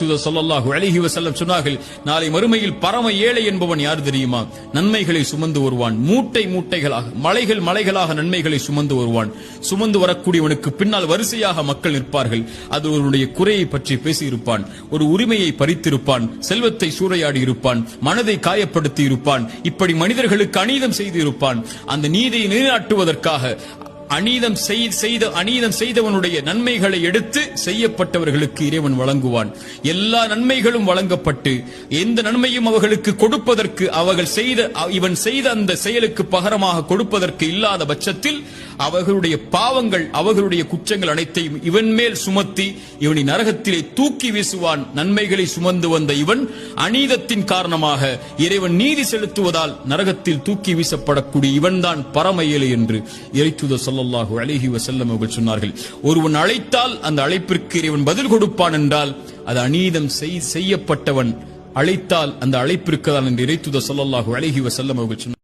ஸல்லல்லாஹு அலைஹி வஸல்லம் சொன்னார்கள், நாளை மறுமையில் பரம ஏழை என்பவன் யார் தெரியுமா? நன்மைகளை சுமந்து வருவான், மூட்டை மூட்டைகளாக, மலைகள் மலைகளாக நன்மைகளை சுமந்து வருவான். சுமந்து வரக்கூடியவனுக்கு பின்னால் வரிசையாக மக்கள் நிற்பார்கள். அது அவருடைய குறையை பற்றி பேசியிருப்பான், ஒரு உரிமையை பறித்திருப்பான், செல்வத்தை சூறையாடி இருப்பான், மனதை காயப்படுத்தி இருப்பான், இப்படி மனிதர்களுக்கு அநீதம் செய்து இருப்பான். அந்த நீதியை நிலைநாட்டுவதற்காக அநீதம் செய்தவனுடைய நன்மைகளை எடுத்து செய்யப்பட்டவர்களுக்கு இறைவன் வழங்குவான். எல்லா நன்மைகளும் வழங்கப்பட்டு எந்த நன்மையும் அவர்களுக்கு கொடுப்பதற்கு இவன் செய்த அந்த செயலுக்கு பகரமாக கொடுப்பதற்கு இல்லாத பட்சத்தில் அவர்களுடைய பாவங்கள், அவர்களுடைய குற்றங்கள் அனைத்தையும் இவன் மேல் சுமத்தி இவனை நரகத்திலே தூக்கி வீசுவான். நன்மைகளை சுமந்து வந்த இவன் அநீதத்தின் காரணமாக இறைவன் நீதி செலுத்துவதால் நரகத்தில் தூக்கி வீசப்படக்கூடிய இவன்தான் பரம ஏழை என்று இறைத்தூதர் ஸல்லல்லாஹு அலைஹி வஸல்லம் அவர்கள் சொன்னார்கள். ஒருவன் அழைத்தால் அந்த அழைப்பிற்கு இறைவன் பதில் கொடுப்பான் என்றால் அது அநீதம் செய்யப்பட்டவன் அழைத்தால் அந்த அழைப்பிற்கு தான் என்று இறைத்தூதர் ஸல்லல்லாஹு அலைஹி வஸல்லம் அவர்கள் சொன்னார்கள்.